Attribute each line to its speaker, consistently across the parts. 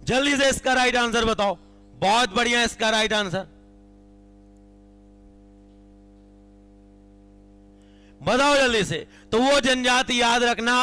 Speaker 1: जल्दी से इसका राइट आंसर बताओ। बहुत बढ़िया, इसका राइट आंसर बताओ जल्दी से। तो वो जनजाति याद रखना,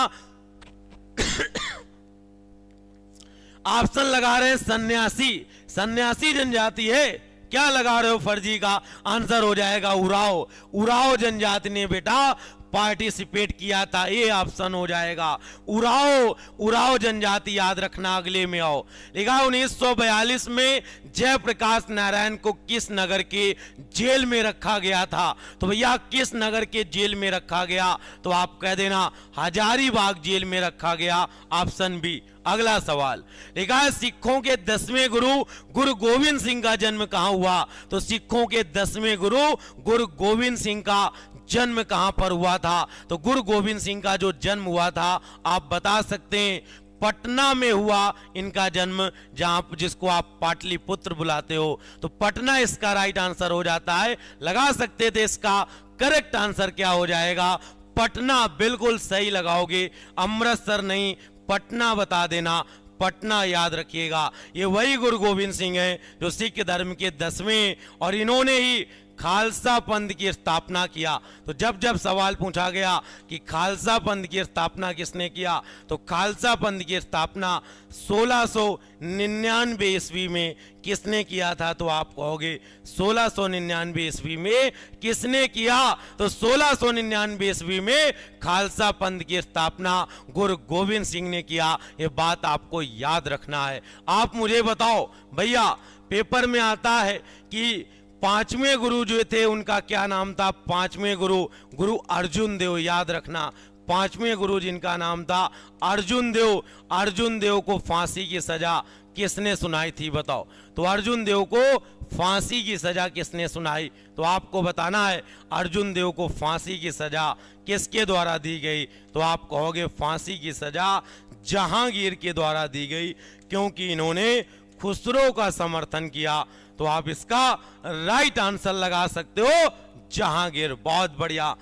Speaker 1: ऑप्शन लगा रहे हैं सन्यासी, सन्यासी जनजाति है। क्या लगा रहे हो फर्जी का आंसर हो जाएगा उराव। उराव जनजाति ने बेटा पार्टिसिपेट किया था, ये ऑप्शन हो जाएगा उराव। उराव जनजाति याद रखना। अगले में आओ, लिखा 1942 में जयप्रकाश नारायण को किस नगर के जेल में रखा गया था। तो भैया किस नगर के जेल में रखा गया, तो आप कह देना हजारीबाग जेल में रखा गया, ऑप्शन बी। अगला सवाल लिखा है सिखों के 10वें गुरु गुरु गोविंद सिंह का जन्म कहां हुआ। तो सिखों के 10वें गुरु गुरु गोविंद सिंह का जन्म कहां पर हुआ था। तो गुरु गोविंद सिंह का जो जन्म हुआ था आप बता सकते हैं, पटना में हुआ इनका जन्म, जहां जिसको आप पाटलिपुत्र बुलाते हो। तो पटना इसका राइट आंसर हो जाता है। लगा सकते थे, इसका करेक्ट आंसर क्या हो जाएगा, पटना। बिल्कुल सही लगाओगे, अमृतसर नहीं, पटना बता देना। पटना याद रखिएगा। ये वही गुरु गोविंद सिंह हैं जो सिख धर्म के 10वें, और इन्होंने ही खालसा पंथ की स्थापना किया। तो जब जब सवाल पूछा गया कि खालसा पंथ की स्थापना किसने किया, तो खालसा पंथ की स्थापना 1699 ईस्वी में किसने किया था, तो आप कहोगे 1699 ईस्वी में किसने किया। तो 1699 ईस्वी में खालसा पंथ की स्थापना गुरु गोविंद सिंह ने किया। ये बात आपको याद रखना है। आप मुझे बताओ भैया, पेपर में आता है कि 5वें गुरु जो थे उनका क्या नाम था। 5वें गुरु गुरु अर्जुन देव, याद रखना। 5वें गुरु जिनका नाम था अर्जुन देव। अर्जुन देव को फांसी की सजा किसने सुनाई थी, बताओ। तो अर्जुन देव को फांसी की सजा किसने सुनाई, तो आपको बताना है अर्जुन देव को फांसी की सजा किसके द्वारा दी गई। तो आप कहोगे फांसी की सजा जहांगीर के द्वारा दी गई, क्योंकि इन्होंने खुसरो का समर्थन किया। तो आप इसका राइट आंसर लगा सकते हो जहांगीर। बहुत बढ़िया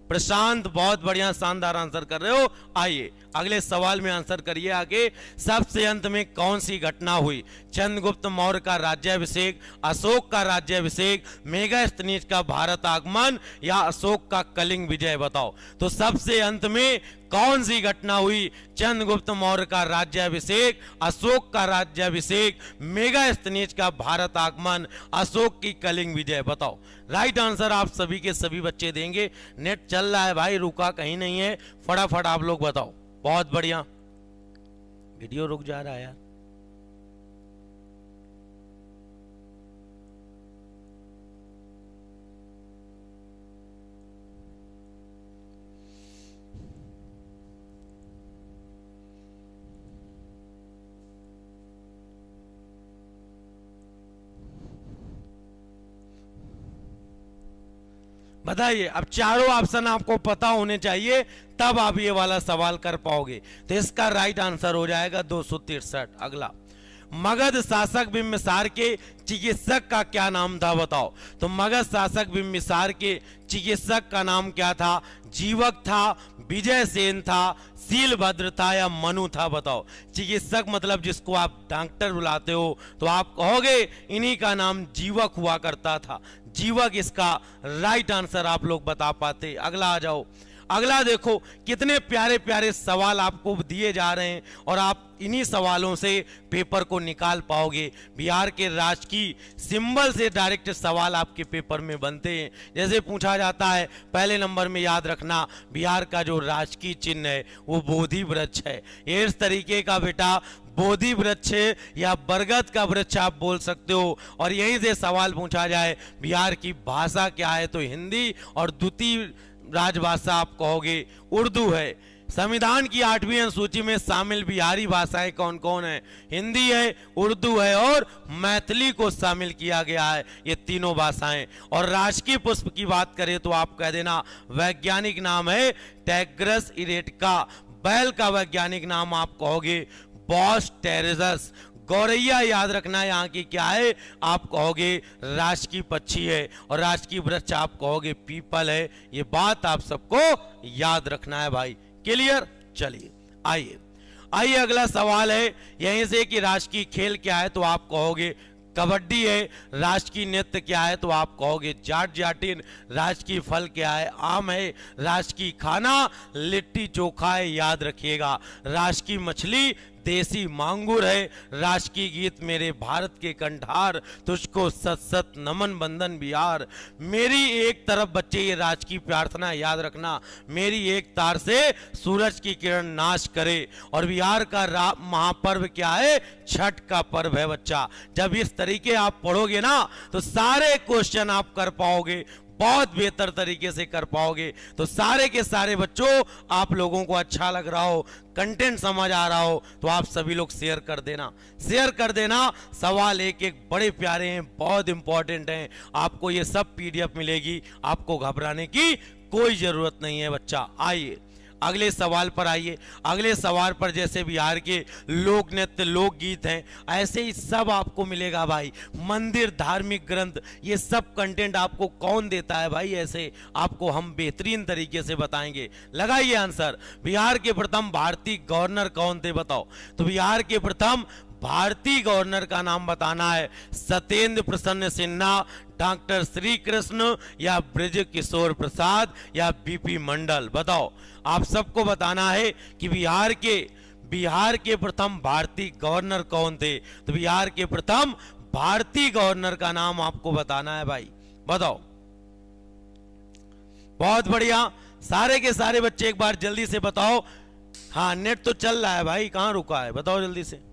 Speaker 1: प्रशांत, बहुत बढ़िया, शानदार आंसर कर रहे हो। आइए अगले सवाल में आंसर करिए आगे। सबसे अंत में कौन सी घटना हुई, चंद्रगुप्त मौर्य का राज्याभिषेक, अशोक का राज्याभिषेक, मेगास्थनीज का भारत आगमन, या अशोक का कलिंग विजय, बताओ। तो सबसे अंत में कौन सी घटना हुई, चंद्रगुप्त मौर्य का राज्याभिषेक, अशोक का राज्याभिषेक, मेगास्थनीज का भारत आगमन, अशोक की कलिंग विजय, बताओ। राइट आंसर आप सभी के सभी बच्चे देंगे। नेट चल रहा है भाई, रुका कहीं नहीं है, फटाफट आप लोग बताओ। बहुत बढ़िया, वीडियो रुक जा रहा है यार। बताइए, अब चारों ऑप्शन आपको पता होने चाहिए, तब आप ये वाला सवाल कर पाओगे। तो इसका राइट आंसर हो जाएगा 263। अगला, मगध शासक बिंबिसार के चिकित्सक का क्या नाम था, बताओ। तो मगध शासक बिंबिसार के चिकित्सक का नाम क्या था, जीवक था, विजय सेन था, शीलभद्र था, या मनु था, बताओ। चिकित्सक मतलब जिसको आप डॉक्टर बुलाते हो, तो आप कहोगे इन्हीं का नाम जीवक हुआ करता था। जीवक इसका राइट आंसर आप लोग बता पाते। अगला आ जाओ। अगला देखो, कितने प्यारे प्यारे सवाल आपको दिए जा रहे हैं, और आप इन्हीं सवालों से पेपर को निकाल पाओगे। बिहार के राजकीय सिंबल से डायरेक्ट सवाल आपके पेपर में बनते हैं। जैसे पूछा जाता है, पहले नंबर में याद रखना, बिहार का जो राजकीय चिन्ह है वो बोधि वृक्ष है। ये इस तरीके का बेटा बोधि वृक्ष या बरगद का वृक्ष आप बोल सकते हो। और यहीं से सवाल पूछा जाए बिहार की भाषा क्या है, तो हिंदी, और द्वितीय राजभाषा आप कहोगे उर्दू है। संविधान की 8वीं अनुसूची में शामिल बिहारी भाषाएं कौन कौन है, हिंदी है, उर्दू है, और मैथिली को शामिल किया गया है, ये तीनों भाषाएं। और राजकीय पुष्प की बात करें तो आप कह देना वैज्ञानिक नाम है टैग्रस इरेटिका। बैल का वैज्ञानिक नाम आप कहोगे बॉस टेरेजस। गौरैया याद रखना यहाँ की क्या है, आप कहोगे राजकीय पक्षी है, और राजकीय वृक्ष आप कहोगे पीपल है। ये बात आप सबको याद रखना है भाई। क्लियर? चलिए आइए आइए अगला सवाल है यहीं से कि राष्ट्रीय खेल क्या है, तो आप कहोगे कबड्डी है। राष्ट्रीय नृत्य क्या है, तो आप कहोगे जाट जाटिन। राष्ट्रीय फल क्या है, आम है। राष्ट्रीय खाना लिट्टी चोखा है, याद रखिएगा। राष्ट्रीय मछली देसी मांगुर है। राष्ट्रीय गीत मेरे भारत के कंठार, तुझको सत सत नमन बंदन बिहार। मेरी एक तरफ बच्चे ये राजकीय प्रार्थना याद रखना, मेरी एक तार से सूरज की किरण नाश करे। और बिहार का महापर्व क्या है, छठ का पर्व है बच्चा। जब इस तरीके आप पढ़ोगे ना तो सारे क्वेश्चन आप कर पाओगे, बहुत बेहतर तरीके से कर पाओगे। तो सारे के सारे बच्चों, आप लोगों को अच्छा लग रहा हो, कंटेंट समझ आ रहा हो, तो आप सभी लोग शेयर कर देना, शेयर कर देना। सवाल एक एक बड़े प्यारे हैं, बहुत इंपॉर्टेंट हैं। आपको ये सब पीडीएफ मिलेगी, आपको घबराने की कोई जरूरत नहीं है बच्चा। आइए अगले सवाल पर आइए। अगले सवाल पर जैसे बिहार के लोक नृत्य लोकगीत हैं, ऐसे ही सब आपको मिलेगा भाई। मंदिर, धार्मिक ग्रंथ, ये सब कंटेंट आपको कौन देता है भाई, ऐसे आपको हम बेहतरीन तरीके से बताएंगे। लगाइए आंसर। बिहार के प्रथम भारतीय गवर्नर कौन थे, बताओ। तो बिहार के प्रथम भारतीय गवर्नर का नाम बताना है। सत्येंद्र प्रसन्न सिन्हा, डॉक्टर श्री कृष्ण, या ब्रज किशोर प्रसाद, या बीपी मंडल। बताओ, आप सबको बताना है कि बिहार के प्रथम भारतीय गवर्नर कौन थे। तो बिहार के प्रथम भारतीय गवर्नर का नाम आपको बताना है भाई, बताओ। बहुत बढ़िया, सारे के सारे बच्चे एक बार जल्दी से बताओ। हाँ, नेट तो चल रहा है भाई, कहां रुका है, बताओ जल्दी से।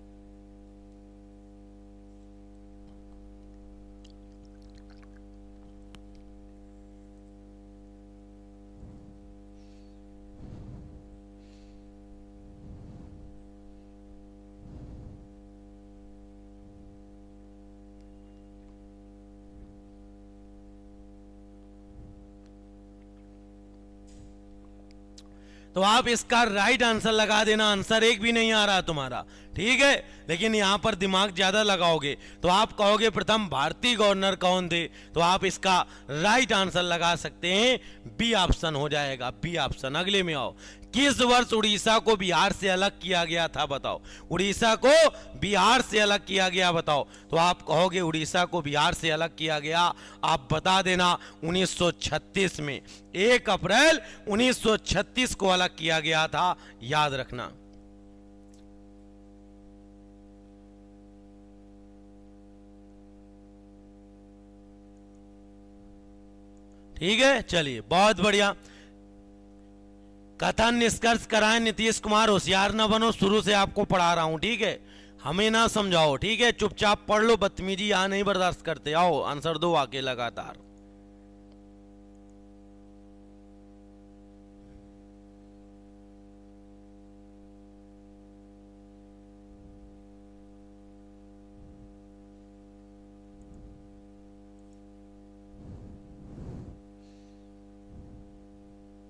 Speaker 1: तो आप इसका राइट आंसर लगा देना। आंसर एक भी नहीं आ रहा तुम्हारा, ठीक है, लेकिन यहां पर दिमाग ज्यादा लगाओगे तो आप कहोगे प्रथम भारतीय गवर्नर कौन थे, तो आप इसका राइट आंसर लगा सकते हैं, बी ऑप्शन हो जाएगा, बी ऑप्शन। अगले में आओ। किस वर्ष उड़ीसा को बिहार से अलग किया गया था, बताओ। उड़ीसा को बिहार से अलग किया गया, बताओ। तो आप कहोगे उड़ीसा को बिहार से अलग किया गया, आप बता देना 1936 में, 1 अप्रैल 1936 को अलग किया गया था, याद रखना। ठीक है, चलिए बहुत बढ़िया। कथन निष्कर्ष कराएं। नीतीश कुमार, होशियार ना बनो, शुरू से आपको पढ़ा रहा हूं, ठीक है, हमें ना समझाओ, ठीक है, चुपचाप पढ़ लो, बदतमीजी यहां नहीं बर्दाश्त करते। आओ आंसर दो आके लगातार।